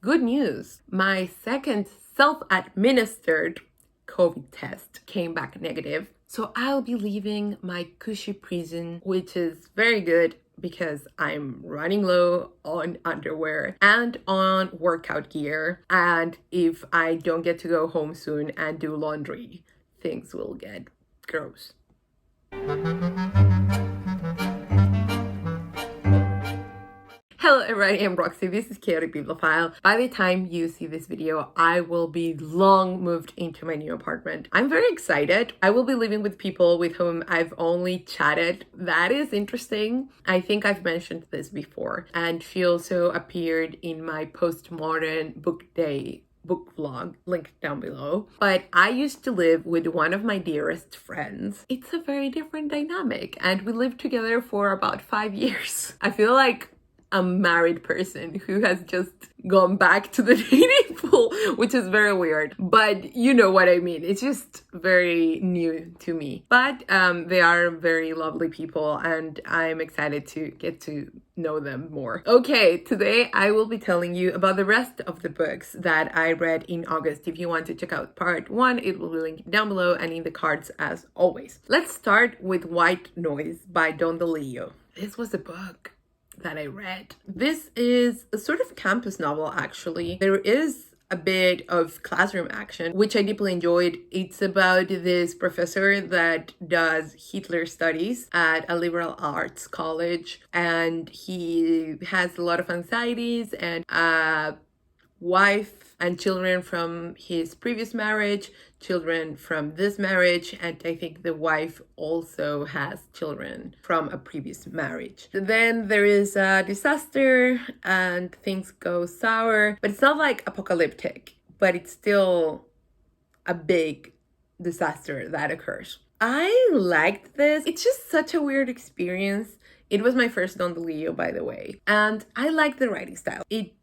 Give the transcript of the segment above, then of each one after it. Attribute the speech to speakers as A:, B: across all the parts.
A: good news. My second self-administered COVID test came back negative. So I'll be leaving my cushy prison, which is very good because I'm running low on underwear and on workout gear. And if I don't get to go home soon and do laundry, things will get gross. Hello everybody, I'm Roxy. This is Chaotic Bibliophile. By the time you see this video, I will be long moved into my new apartment. I'm very excited. I will be living with people with whom I've only chatted. That is interesting. I think I've mentioned this before. And she also appeared in my postmodern book day book vlog, linked down below. But I used to live with one of my dearest friends. It's a very different dynamic, and we lived together for about 5 years. I feel like a married person who has just gone back to the dating pool, which is very weird, but you know what I mean. It's just very new to me, but they are very lovely people and I'm excited to get to know them more. Okay, today I will be telling you about the rest of the books that I read in August. If you want to check out part 1, it will be linked down below and in the cards as always. Let's start with White Noise by DeLillo. This was a book that I read. This is a sort of campus novel, actually. There is a bit of classroom action, which I deeply enjoyed. It's about this professor that does Hitler studies at a liberal arts college, and he has a lot of anxieties and a wife and children from his previous marriage, children from this marriage, and I think the wife also has children from a previous marriage. Then there is a disaster and things go sour, but it's not like apocalyptic, but it's still a big disaster that occurs. I liked this. It's just such a weird experience. It was my first DeLillo, by the way, and I like the writing style. It's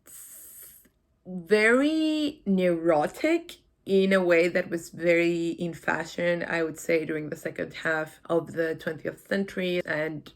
A: very neurotic in a way that was very in fashion, I would say, during the second half of the 20th century, and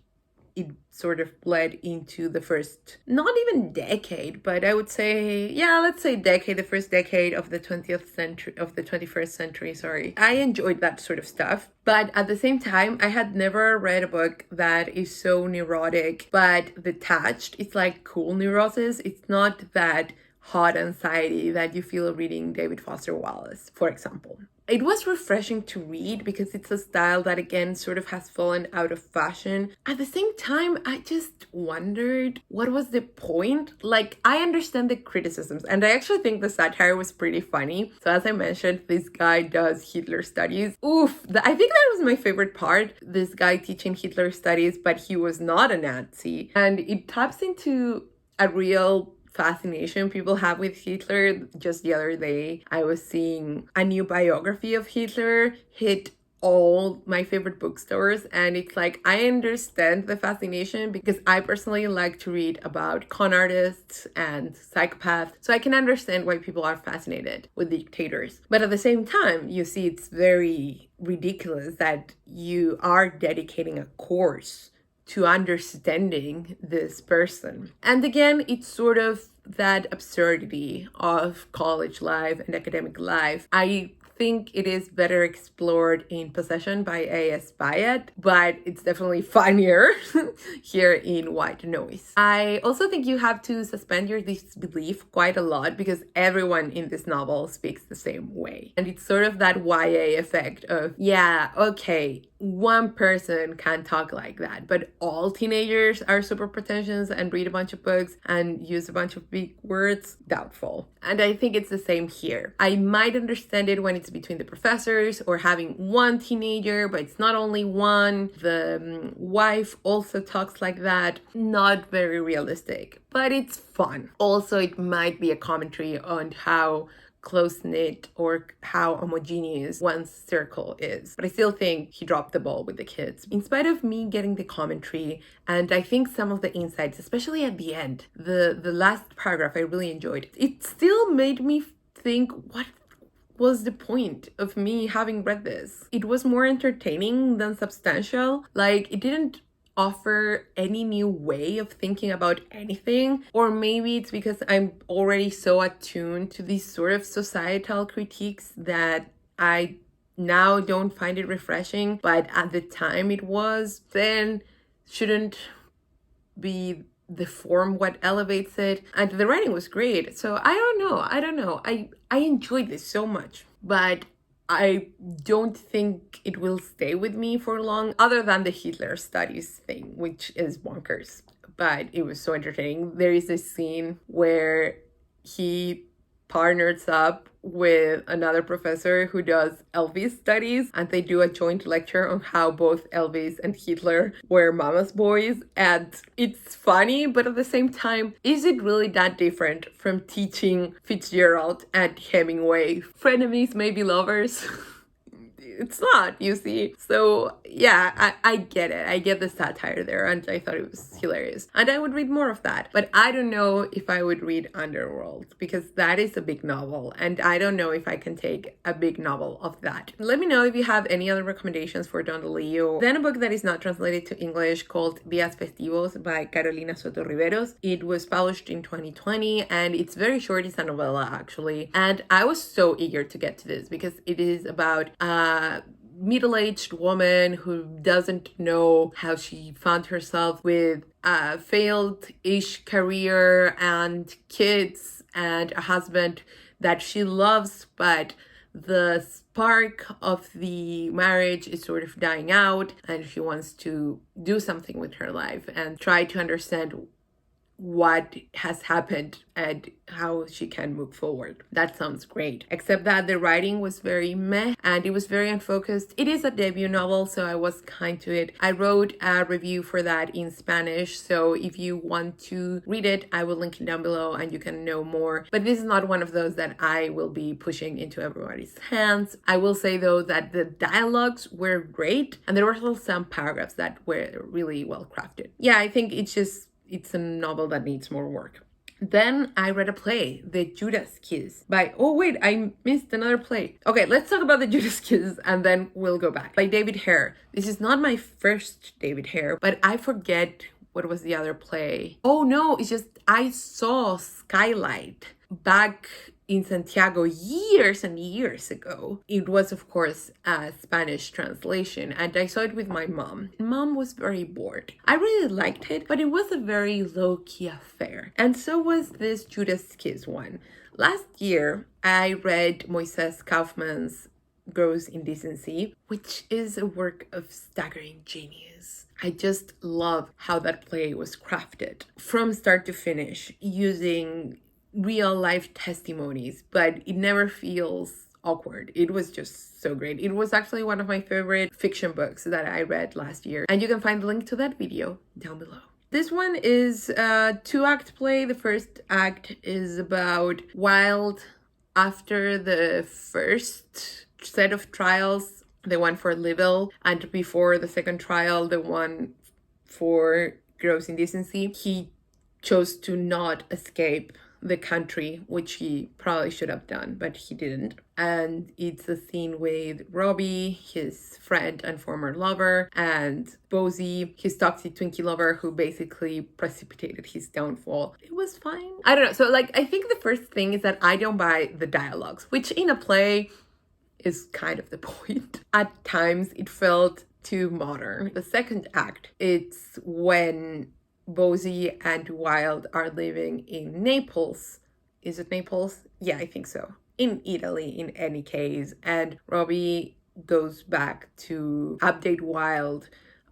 A: it sort of bled into the first, not even decade, but I would say, yeah, let's say decade, the first decade of the 20th century, of the 21st century, sorry. I enjoyed that sort of stuff, but at the same time, I had never read a book that is so neurotic, but detached. It's like cool neurosis. It's not that hot anxiety that you feel reading David Foster Wallace, for example. It was refreshing to read because it's a style that again sort of has fallen out of fashion. At the same time, I just wondered what was the point? Like, I understand the criticisms and I actually think the satire was pretty funny. So as I mentioned, this guy does Hitler studies. Oof, I think that was my favorite part. This guy teaching Hitler studies, but he was not a Nazi. And it taps into a real fascination people have with Hitler. Just the other day, I was seeing a new biography of Hitler hit all my favorite bookstores, and it's like, I understand the fascination because I personally like to read about con artists and psychopaths, so I can understand why people are fascinated with dictators. But at the same time, you see, it's very ridiculous that you are dedicating a course to understanding this person. And again, it's sort of that absurdity of college life and academic life. I think it is better explored in Possession by A.S. Byatt, but it's definitely funnier here in White Noise. I also think you have to suspend your disbelief quite a lot because everyone in this novel speaks the same way. And it's sort of that YA effect of, yeah, okay, one person can talk like that, but all teenagers are super pretentious and read a bunch of books and use a bunch of big words. Doubtful. And I think it's the same here. I might understand it when it's between the professors or having one teenager, but it's not only one. The wife also talks like that. Not very realistic, but it's fun. Also, it might be a commentary on how close-knit or how homogeneous one's circle is. But I still think he dropped the ball with the kids. In spite of me getting the commentary, and I think some of the insights, especially at the end, the last paragraph I really enjoyed, it still made me think, what was the point of me having read this? It was more entertaining than substantial. Like, it didn't offer any new way of thinking about anything, or maybe it's because I'm already so attuned to these sort of societal critiques that I now don't find it refreshing, but at the time it was. Then shouldn't be the form what elevates it. And the writing was great. So I don't know. I enjoyed this so much, but I don't think it will stay with me for long, other than the Hitler studies thing, which is bonkers. But it was so entertaining. There is a scene where he partners up with another professor who does Elvis studies, and they do a joint lecture on how both Elvis and Hitler were mama's boys. And it's funny, but at the same time, is it really that different from teaching Fitzgerald and Hemingway? Frenemies may be lovers. It's not, you see. So yeah, I get it. I get the satire there, and I thought it was hilarious. And I would read more of that. But I don't know if I would read Underworld, because that is a big novel, and I don't know if I can take a big novel of that. Let me know if you have any other recommendations for Don DeLillo. Then a book that is not translated to English called Días Festivos by Carolina Soto Riveros. It was published in 2020, and it's very short. It's a novella, actually. And I was so eager to get to this because it is about middle-aged woman who doesn't know how she found herself with a failed-ish career and kids and a husband that she loves, but the spark of the marriage is sort of dying out, and she wants to do something with her life and try to understand what has happened and how she can move forward. That sounds great. Except that the writing was very meh and it was very unfocused. It is a debut novel, so I was kind to it. I wrote a review for that in Spanish, so if you want to read it, I will link it down below and you can know more. But this is not one of those that I will be pushing into everybody's hands. I will say though that the dialogues were great, and there were also some paragraphs that were really well crafted. Yeah, I think it's a novel that needs more work. Then I read a play, The Judas Kiss by, oh wait, I missed another play. Okay, let's talk about The Judas Kiss and then we'll go back. By David Hare. This is not my first David Hare, but I forget what was the other play. Oh no, it's just I saw Skylight back in Santiago years and years ago. It was, of course, a Spanish translation, and I saw it with my mom. Mom was very bored. I really liked it, but it was a very low-key affair. And so was this Judas Kiss one. Last year, I read Moisés Kauffman's Gross Indecency, which is a work of staggering genius. I just love how that play was crafted from start to finish, using real life testimonies, but it never feels awkward. It was just so great. It was actually one of my favorite fiction books that I read last year, and you can find the link to that video down below. This one is a 2-act play. The first act is about Wilde after the first set of trials, the one for libel, and before the second trial, the one for gross indecency. He chose to not escape the country, which he probably should have done, but he didn't. And it's a scene with Robbie, his friend and former lover, and Bosie, his toxic Twinkie lover, who basically precipitated his downfall. It was fine. I don't know. So I think the first thing is that I don't buy the dialogues, which in a play is kind of the point. At times it felt too modern. The second act, it's when Bosie and Wilde are living in Naples. Is it Naples? Yeah, I think so. In Italy, in any case. And Robbie goes back to update Wilde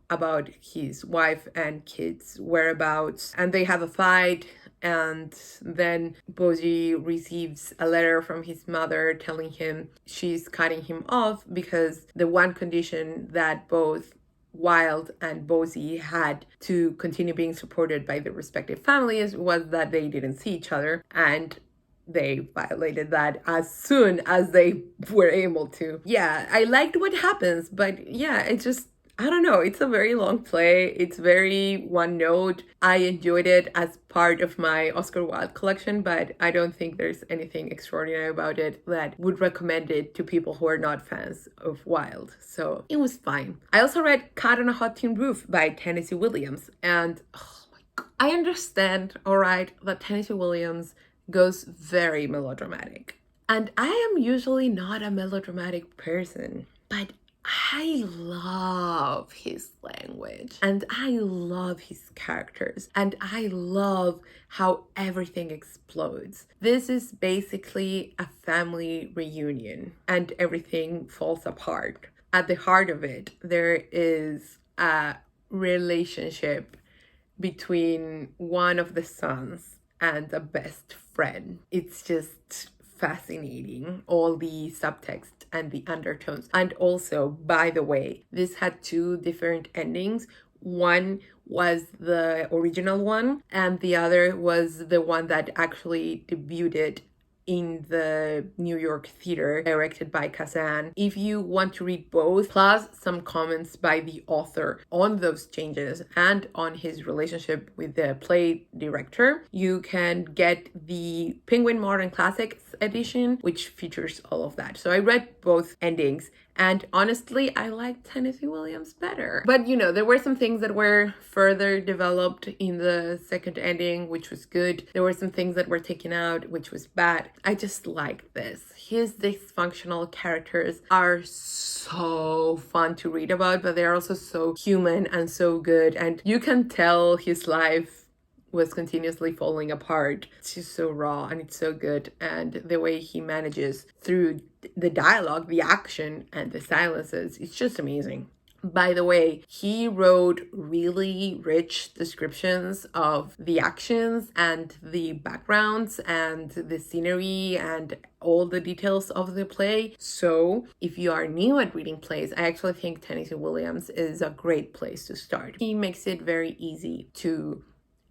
A: about his wife and kids' whereabouts. And they have a fight. And then Bosie receives a letter from his mother telling him she's cutting him off because the one condition that both Wilde and Bosie had to continue being supported by their respective families was that they didn't see each other, and they violated that as soon as they were able to. Yeah, I liked what happens, but yeah, I don't know, it's a very long play. It's very one note. I enjoyed it as part of my Oscar Wilde collection, but I don't think there's anything extraordinary about it that would recommend it to people who are not fans of Wilde. So it was fine. I also read Cat on a Hot Tin Roof by Tennessee Williams, and oh my God, I understand, all right, that Tennessee Williams goes very melodramatic. And I am usually not a melodramatic person, but I love his language and I love his characters and I love how everything explodes. This is basically a family reunion and everything falls apart. At the heart of it, there is a relationship between one of the sons and a best friend. It's just fascinating, all the subtext and the undertones. And also, by the way, this had two different endings. One was the original one, and the other was the one that actually debuted in the New York theater, directed by Kazan. If you want to read both, plus some comments by the author on those changes and on his relationship with the play director, you can get the Penguin Modern Classics edition, which features all of that. So I read both endings, and honestly, I like Tennessee Williams better. But you know, there were some things that were further developed in the second ending, which was good. There were some things that were taken out, which was bad. I just like this. His dysfunctional characters are so fun to read about, but they're also so human and so good. And you can tell his life was continuously falling apart. It's just so raw and it's so good. And the way he manages through the dialogue, the action, and the silences, it's just amazing. By the way, he wrote really rich descriptions of the actions and the backgrounds and the scenery and all the details of the play. So if you are new at reading plays, I actually think Tennessee Williams is a great place to start. He makes it very easy to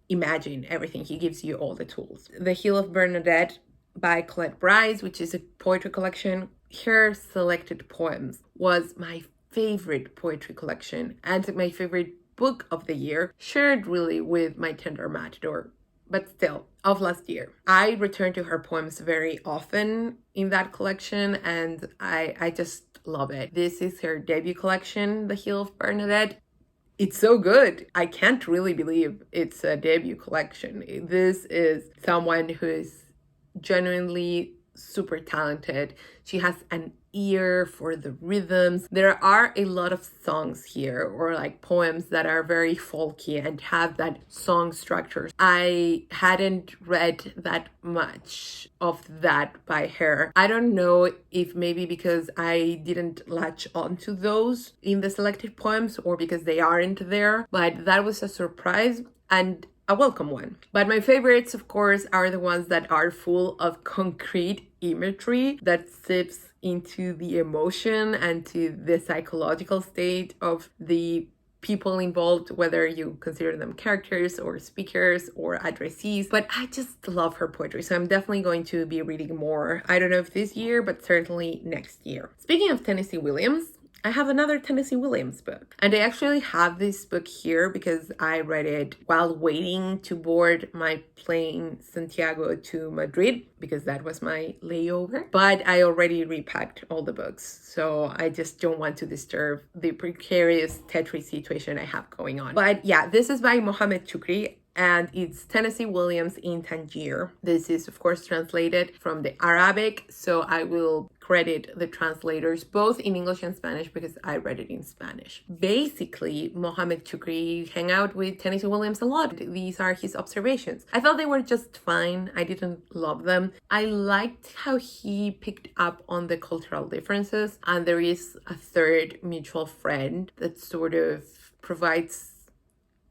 A: imagine everything. He gives you all the tools. The Heel of Bernadette by Colette Bryce, which is a poetry collection. Her selected poems was my favorite poetry collection and my favorite book of the year, shared really with My Tender Matador, but still, of last year. I return to her poems very often in that collection and I just love it. This is her debut collection, The Heel of Bernadette. It's so good. I can't really believe it's a debut collection. This is someone who is genuinely super talented. She has an ear for the rhythms. There are a lot of songs here, or like poems that are very folky and have that song structure. I hadn't read that much of that by her. I don't know if maybe because I didn't latch onto those in the selected poems or because they aren't there, but that was a surprise and a welcome one. But my favorites, of course, are the ones that are full of concrete imagery that sips into the emotion and to the psychological state of the people involved, whether you consider them characters or speakers or addressees. But I just love her poetry, so I'm definitely going to be reading more. I don't know if this year, but certainly next year. Speaking of Tennessee Williams, I have another Tennessee Williams book. And I actually have this book here because I read it while waiting to board my plane Santiago to Madrid, because that was my layover. But I already repacked all the books, so I just don't want to disturb the precarious Tetris situation I have going on. But yeah, this is by Mohamed Choukri, and it's Tennessee Williams in Tangier. This is, of course, translated from the Arabic, so I will credit the translators both in English and Spanish because I read it in Spanish. Basically, Mohamed Choukri hang out with Tennessee Williams a lot. These are his observations. I thought they were just fine. I didn't love them. I liked how he picked up on the cultural differences, and there is a third mutual friend that sort of provides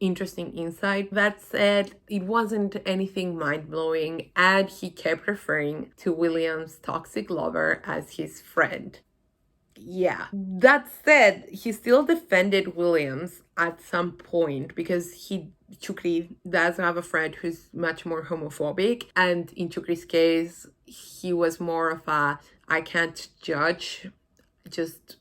A: interesting insight. That said, it wasn't anything mind-blowing, and he kept referring to William's toxic lover as his friend. Yeah, that said, he still defended Williams at some point because Choukri does have a friend who's much more homophobic, and in Choukri's case, he was more of a I can't judge, just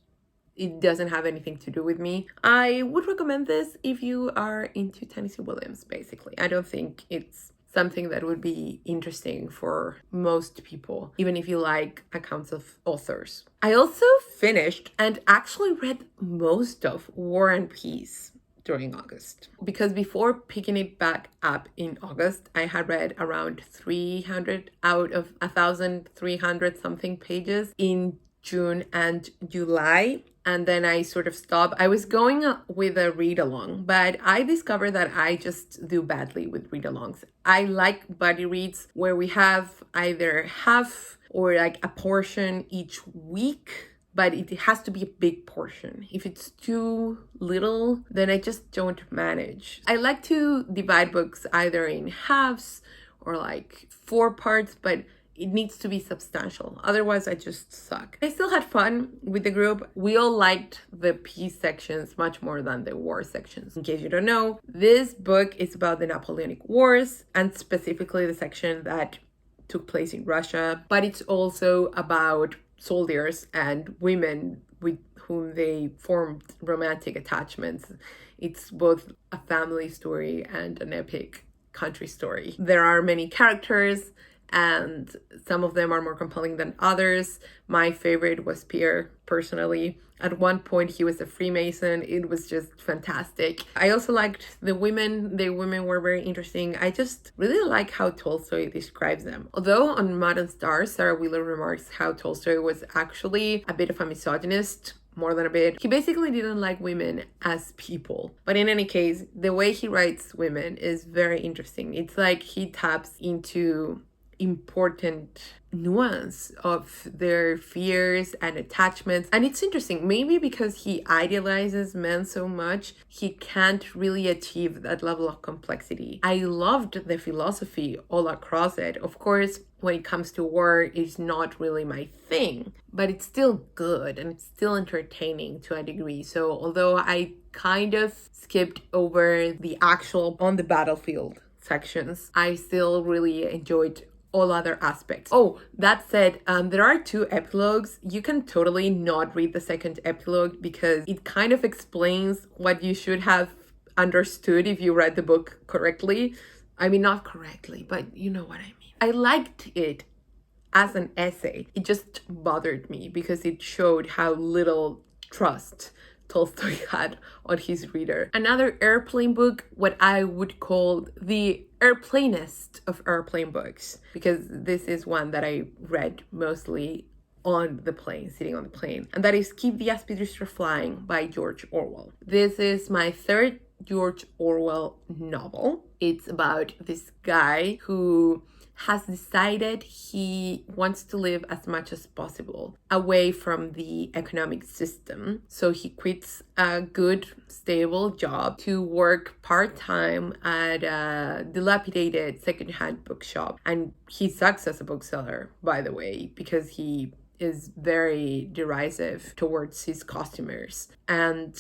A: it doesn't have anything to do with me. I would recommend this if you are into Tennessee Williams, basically. I don't think it's something that would be interesting for most people, even if you like accounts of authors. I also finished and actually read most of War and Peace during August, because before picking it back up in August, I had read around 300 out of 1,300 something pages in June and July, and then I sort of stopped. I was going with a read along, but I discovered that I just do badly with read alongs. I like buddy reads where we have either half or like a portion each week, but it has to be a big portion. If it's too little, then I just don't manage. I like to divide books either in halves or like 4 parts, but it needs to be substantial. Otherwise, I just suck. I still had fun with the group. We all liked the peace sections much more than the war sections. In case you don't know, this book is about the Napoleonic Wars, and specifically the section that took place in Russia, but it's also about soldiers and women with whom they formed romantic attachments. It's both a family story and an epic country story. There are many characters, and some of them are more compelling than others. My favorite was Pierre, personally. At one point, he was a Freemason. It was just fantastic. I also liked the women. The women were very interesting. I just really like how Tolstoy describes them. Although on Modern Stars, Sarah Wheeler remarks how Tolstoy was actually a bit of a misogynist, more than a bit. He basically didn't like women as people. But in any case, the way he writes women is very interesting. It's like he taps into important nuance of their fears and attachments. And it's interesting, maybe because he idealizes men so much, he can't really achieve that level of complexity. I loved the philosophy all across it. Of course, when it comes to war, it's not really my thing, but it's still good and it's still entertaining to a degree. So although I kind of skipped over the actual on the battlefield sections, I still really enjoyed all other aspects. Oh, that said, there are 2 epilogues. You can totally not read the second epilogue because it kind of explains what you should have understood if you read the book correctly. I mean, not correctly, but you know what I mean. I liked it as an essay. It just bothered me because it showed how little trust Tolstoy had on his reader. Another airplane book, what I would call the airplanest of airplane books, because this is one that I read mostly on the plane, sitting on the plane, and that is Keep the Aspidistra Flying by George Orwell. This is my 3rd George Orwell novel. It's about this guy who has decided he wants to live as much as possible away from the economic system. So he quits a good, stable job to work part-time at a dilapidated secondhand bookshop. And he sucks as a bookseller, by the way, because he is very derisive towards his customers. And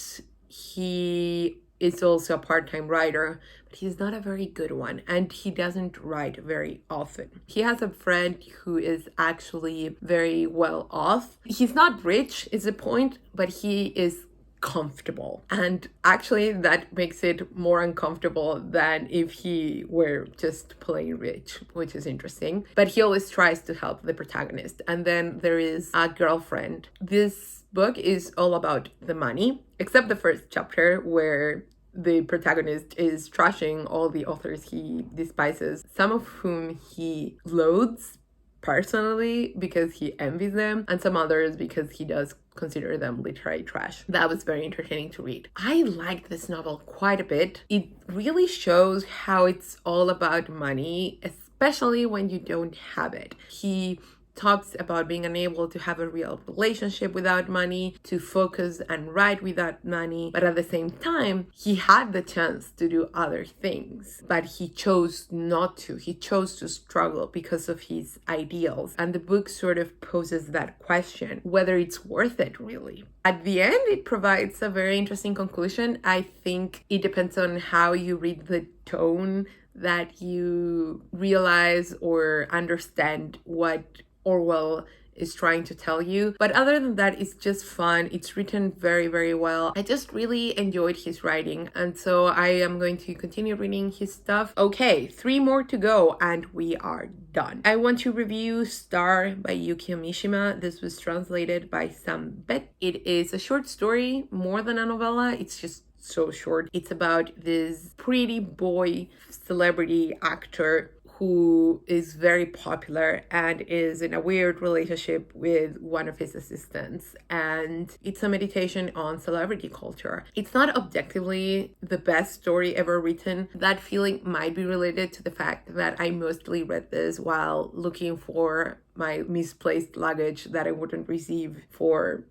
A: he is also a part-time writer, but he's not a very good one, and he doesn't write very often. He has a friend who is actually very well off. He's not rich is the point, but he is comfortable, and actually that makes it more uncomfortable than if he were just plain rich, which is interesting. But he always tries to help the protagonist. And then there is a girlfriend. This book is all about the money, except the first chapter where the protagonist is trashing all the authors he despises, some of whom he loathes personally because he envies them, and some others because he does consider them literary trash. That was very entertaining to read. I liked this novel quite a bit. It really shows how it's all about money, especially when you don't have it. He talks about being unable to have a real relationship without money, to focus and write without money, but at the same time, he had the chance to do other things, but he chose not to. He chose to struggle because of his ideals, and the book sort of poses that question, whether it's worth it really. At the end, it provides a very interesting conclusion. I think it depends on how you read the tone that you realize or understand what Orwell is trying to tell you. But other than that, it's just fun. It's written very, very well. I just really enjoyed his writing, and so I am going to continue reading his stuff. Okay, 3 more to go and we are done. I want to review Star by Yukio Mishima. This was translated by Sam Bett. It is a short story, more than a novella. It's just so short. It's about this pretty boy celebrity actor who is very popular and is in a weird relationship with one of his assistants. And it's a meditation on celebrity culture. It's not objectively the best story ever written. That feeling might be related to the fact that I mostly read this while looking for my misplaced luggage that I wouldn't receive for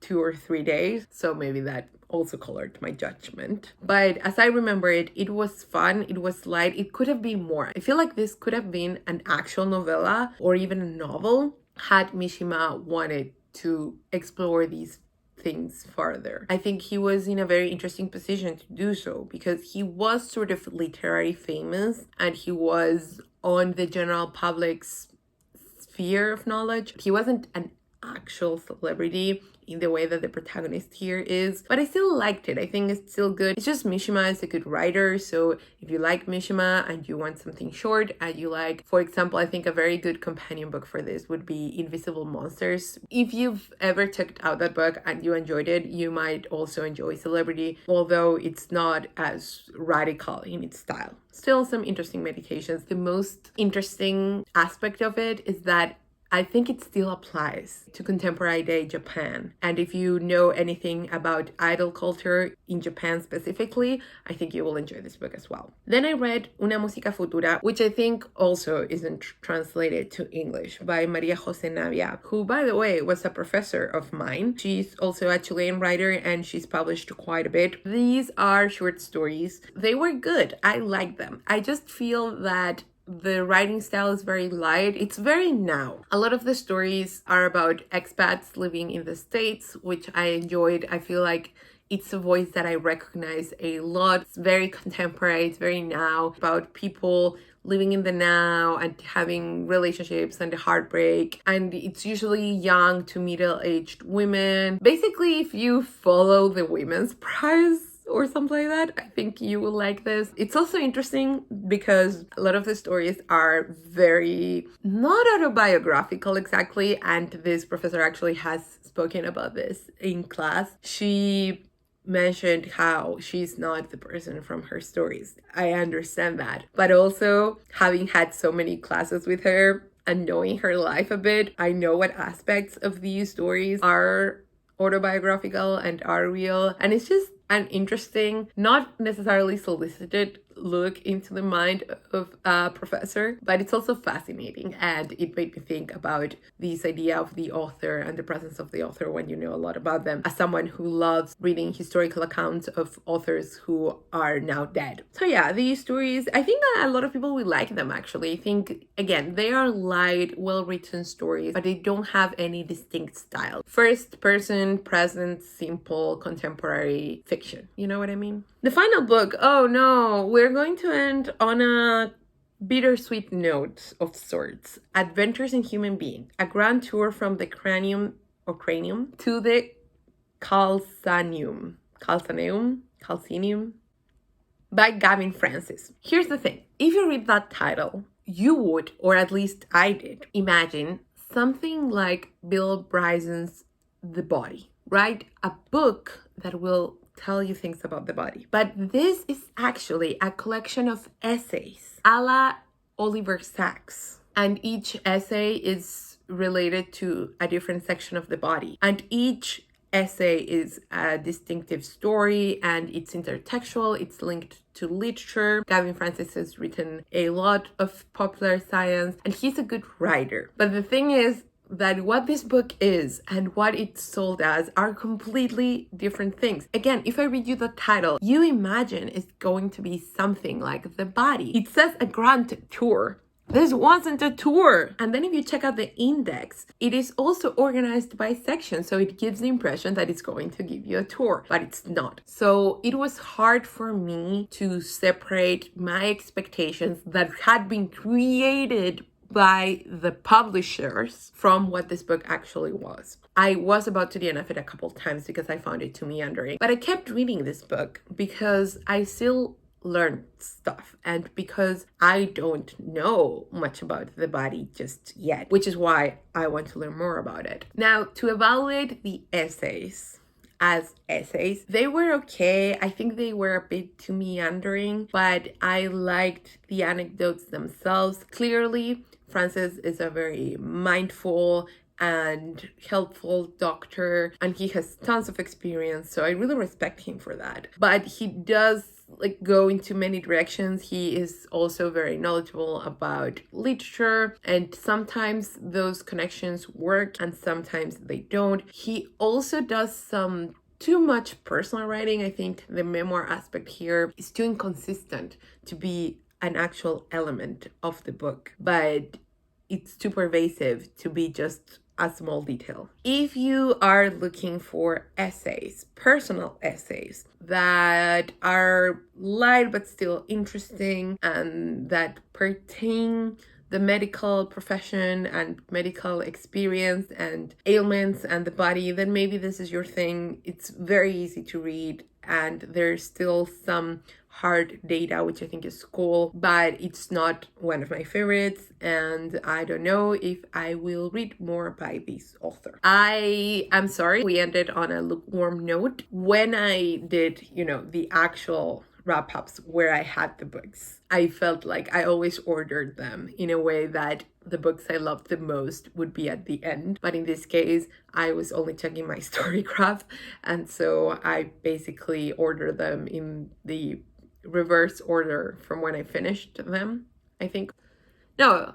A: 2 or 3 days. So maybe that also colored my judgment. But as I remember it, it was fun, it was light, it could have been more. I feel like this could have been an actual novella or even a novel had Mishima wanted to explore these things further. I think he was in a very interesting position to do so because he was sort of literary famous and he was on the general public's sphere of knowledge. He wasn't an actual celebrity in the way that the protagonist here is, but I still liked it. I think it's still good. It's just Mishima is a good writer, so if you like Mishima and you want something short and you like, for example, I think a very good companion book for this would be Invisible Monsters. If you've ever checked out that book and you enjoyed it, you might also enjoy Celebrity, although it's not as radical in its style. Still some interesting meditations. The most interesting aspect of it is that I think it still applies to contemporary day Japan. And if you know anything about idol culture in Japan specifically, I think you will enjoy this book as well. Then I read Una Música Futura, which I think also isn't translated to English, by María José Navia, who, by the way, was a professor of mine. She's also a Chilean writer and she's published quite a bit. These are short stories. They were good. I like them. I just feel that the writing style is very light. It's very now. A lot of the stories are about expats living in the States, which I enjoyed. I feel like it's a voice that I recognize a lot. It's very contemporary. It's very now, about people living in the now and having relationships and the heartbreak. And it's usually young to middle-aged women. Basically, if you follow the women's prize or something like that, I think you will like this. It's also interesting because a lot of the stories are very not autobiographical exactly, and this professor actually has spoken about this in class. She mentioned how she's not the person from her stories. I understand that, but also having had so many classes with her and knowing her life a bit, I know what aspects of these stories are autobiographical and are real, and it's just an interesting, not necessarily solicited look into the mind of a professor, but it's also fascinating, and it made me think about this idea of the author and the presence of the author when you know a lot about them, as someone who loves reading historical accounts of authors who are now dead. So yeah, these stories, I think that a lot of people will like them actually. I think, again, they are light, well-written stories, but they don't have any distinct style. First person, present, simple, contemporary fiction. You know what I mean? The final book, oh no, we're going to end on a bittersweet note of sorts. Adventures in Human Being, a grand tour from the cranium to the calcaneum by Gavin Francis. Here's the thing, if you read that title, you would, or at least I did, imagine something like Bill Bryson's The Body, right? A book that will tell you things about the body. But this is actually a collection of essays a la Oliver Sacks. And each essay is related to a different section of the body. And each essay is a distinctive story and it's intertextual, it's linked to literature. Gavin Francis has written a lot of popular science and he's a good writer. But the thing is that what this book is and what it's sold as are completely different things. Again, if I read you the title, you imagine it's going to be something like The Body. It says a grand tour. This wasn't a tour. And then if you check out the index, it is also organized by section. So it gives the impression that it's going to give you a tour, but it's not. So it was hard for me to separate my expectations that had been created by the publishers from what this book actually was. I was about to DNF it a couple times because I found it too meandering, but I kept reading this book because I still learned stuff and because I don't know much about the body just yet, which is why I want to learn more about it. Now, to evaluate the essays as essays, they were okay. I think they were a bit too meandering, but I liked the anecdotes themselves. Clearly, Francis is a very mindful and helpful doctor, and he has tons of experience, so I really respect him for that. But he does go into many directions. He is also very knowledgeable about literature, and sometimes those connections work and sometimes they don't. He also does some too much personal writing. I think the memoir aspect here is too inconsistent to be an actual element of the book, but it's too pervasive to be just a small detail. If you are looking for essays, personal essays that are light but still interesting and that pertain the medical profession and medical experience and ailments and the body, then maybe this is your thing. It's very easy to read and there's still some hard data, which I think is cool, but it's not one of my favorites, and I don't know if I will read more by this author. I am sorry we ended on a lukewarm note. When I did, the actual wrap-ups where I had the books, I felt like I always ordered them in a way that the books I loved the most would be at the end. But in this case, I was only checking my Storycraft, and so I basically ordered them in the reverse order from when I finished them, I think. No,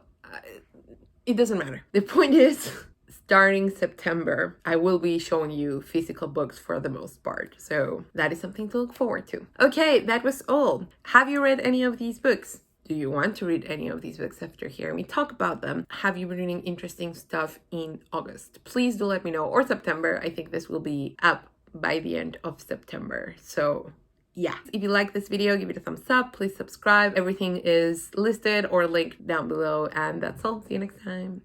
A: it doesn't matter. The point is, starting September, I will be showing you physical books for the most part. So that is something to look forward to. Okay, that was all. Have you read any of these books? Do you want to read any of these books after hearing me talk about them? Have you been reading interesting stuff in August? Please do let me know. Or September. I think this will be up by the end of September. So yeah, if you like this video, give it a thumbs up. Please subscribe. Everything is listed or linked down below. And that's all. See you next time.